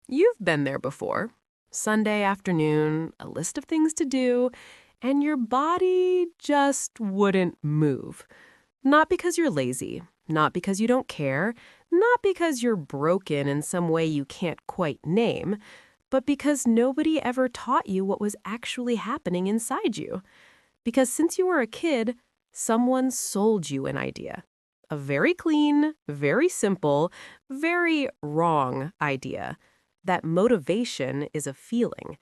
You've been there before. Sunday afternoon, a list of things to do, and your body just wouldn't move. Not because you're lazy, not because you don't care, not because you're broken in some way you can't quite name, but because nobody ever taught you what was actually happening inside you. Because since you were a kid, someone sold you an idea. A very clean, very simple, very wrong idea. That motivation is a feeling.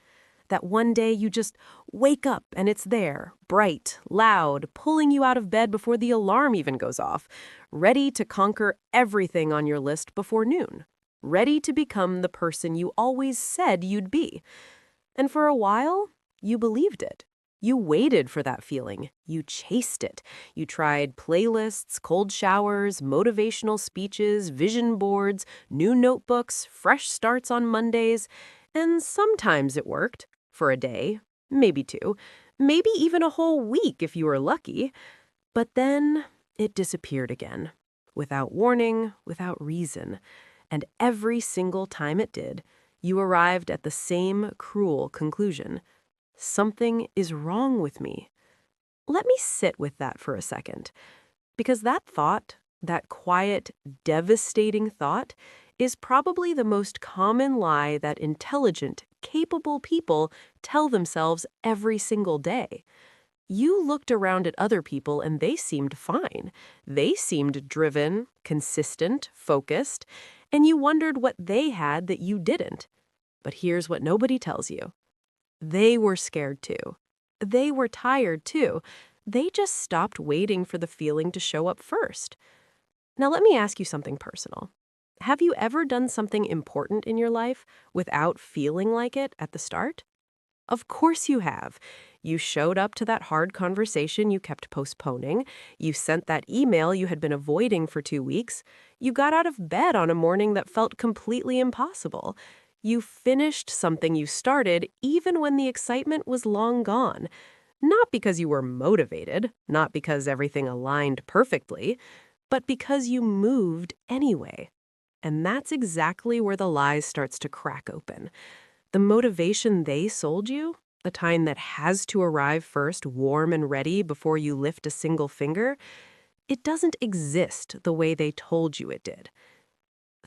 That one day you just wake up and it's there, bright, loud, pulling you out of bed before the alarm even goes off, ready to conquer everything on your list before noon, ready to become the person you always said you'd be. And for a while, you believed it. You waited for that feeling. You chased it. You tried playlists, cold showers, motivational speeches, vision boards, new notebooks, fresh starts on Mondays. And sometimes it worked. For a day, maybe two, maybe even a whole week if you were lucky. But then it disappeared again. Without warning, without reason. And every single time it did, you arrived at the same cruel conclusion. Something is wrong with me. Let me sit with that for a second, because that thought, that quiet, devastating thought, is probably the most common lie that intelligent, capable people tell themselves every single day. You looked around at other people and they seemed fine. They seemed driven, consistent, focused, and you wondered what they had that you didn't. But here's what nobody tells you. They were scared too. They were tired too. They just stopped waiting for the feeling to show up first. Now let me ask you something personal. Have you ever done something important in your life without feeling like it at the start? Of course you have. You showed up to that hard conversation you kept postponing. You sent that email you had been avoiding for 2 weeks. You got out of bed on a morning that felt completely impossible. You finished something you started even when the excitement was long gone. Not because you were motivated, not because everything aligned perfectly, but because you moved anyway. And that's exactly where the lie starts to crack open. The motivation they sold you, the kind that has to arrive first warm and ready before you lift a single finger, it doesn't exist the way they told you it did.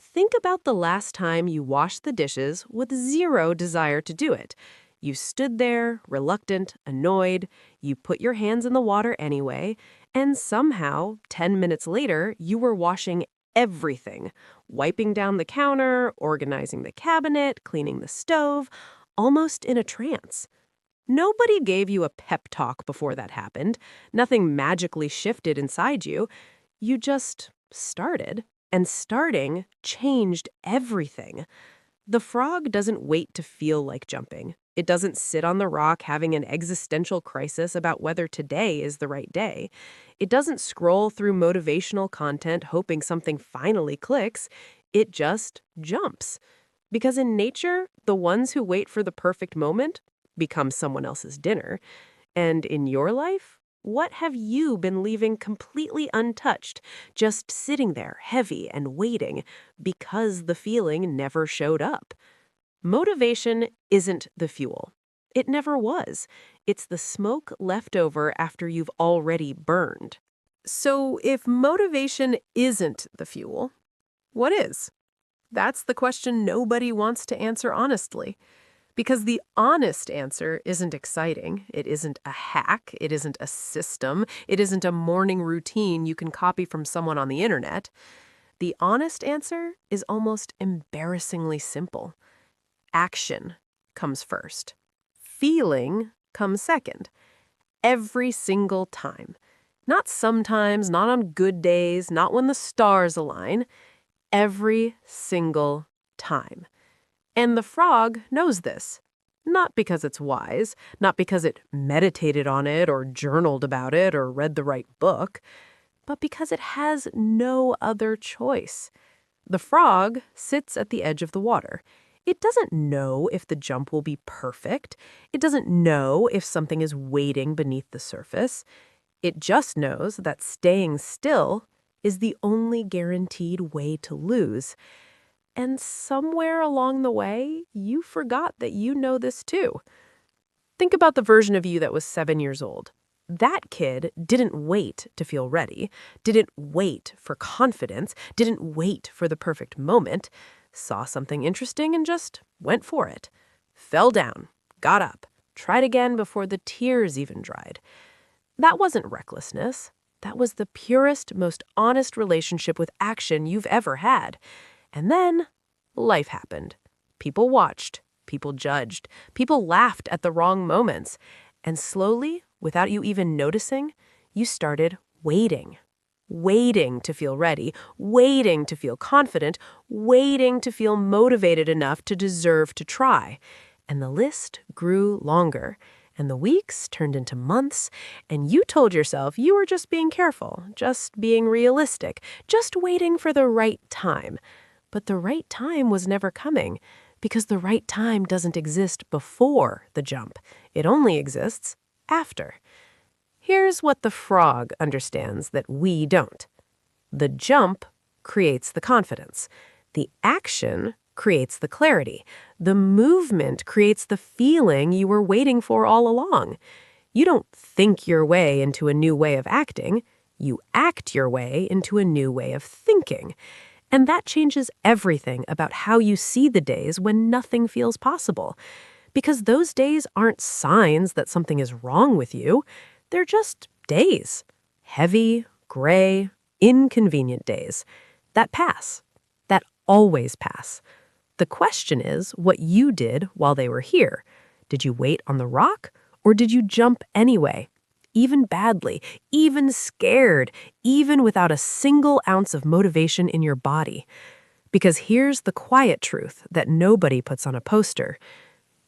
Think about the last time you washed the dishes with zero desire to do it. You stood there, reluctant, annoyed, you put your hands in the water anyway, and somehow, 10 minutes later, you were washing everything, wiping down the counter, organizing the cabinet, cleaning the stove, almost in a trance. Nobody gave you a pep talk before that happened. Nothing magically shifted inside you. You just started, and starting changed everything. The frog doesn't wait to feel like jumping. It doesn't sit on the rock having an existential crisis about whether today is the right day. It doesn't scroll through motivational content hoping something finally clicks. It just jumps. Because in nature, the ones who wait for the perfect moment become someone else's dinner. And in your life, what have you been leaving completely untouched, just sitting there heavy and waiting because the feeling never showed up? Motivation isn't the fuel. It never was. It's the smoke left over after you've already burned. So if motivation isn't the fuel, what is? That's the question nobody wants to answer honestly. Because the honest answer isn't exciting. It isn't a hack. It isn't a system. It isn't a morning routine you can copy from someone on the internet. The honest answer is almost embarrassingly simple. Action comes first. Feeling comes second. Every single time. Not sometimes, not on good days, not when the stars align. Every single time. And the frog knows this. Not because it's wise, not because it meditated on it or journaled about it or read the right book, but because it has no other choice. The frog sits at the edge of the water. It doesn't know if the jump will be perfect. It doesn't know if something is waiting beneath the surface. It just knows that staying still is the only guaranteed way to lose. And somewhere along the way, you forgot that you know this too. Think about the version of you that was 7 years old. That kid didn't wait to feel ready, didn't wait for confidence, didn't wait for the perfect moment, saw something interesting and just went for it. Fell down, got up, tried again before the tears even dried. That wasn't recklessness. That was the purest, most honest relationship with action you've ever had. And then life happened. People watched. People judged. People laughed at the wrong moments. And slowly, without you even noticing, you started waiting. Waiting to feel ready, waiting to feel confident, waiting to feel motivated enough to deserve to try. And the list grew longer. And the weeks turned into months, and you told yourself you were just being careful, just being realistic, just waiting for the right time. But the right time was never coming, because the right time doesn't exist before the jump. It only exists after. Here's what the frog understands that we don't. The jump creates the confidence. The action creates the clarity. The movement creates the feeling you were waiting for all along. You don't think your way into a new way of acting. You act your way into a new way of thinking. And that changes everything about how you see the days when nothing feels possible. Because those days aren't signs that something is wrong with you. They're just days. Heavy, gray, inconvenient days. That pass. That always pass. The question is what you did while they were here. Did you wait on the rock, or did you jump anyway? Even badly, even scared, even without a single ounce of motivation in your body. Because here's the quiet truth that nobody puts on a poster.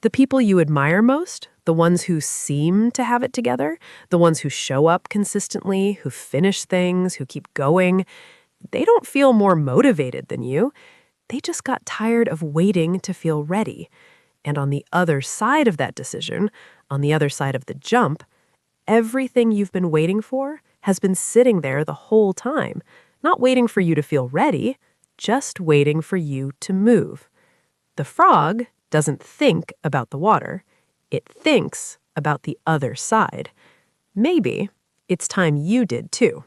The people you admire most, the ones who seem to have it together, the ones who show up consistently, who finish things, who keep going, they don't feel more motivated than you. They just got tired of waiting to feel ready. And on the other side of that decision, on the other side of the jump, everything you've been waiting for has been sitting there the whole time, not waiting for you to feel ready, just waiting for you to move. The frog doesn't think about the water. It thinks about the other side. Maybe it's time you did too.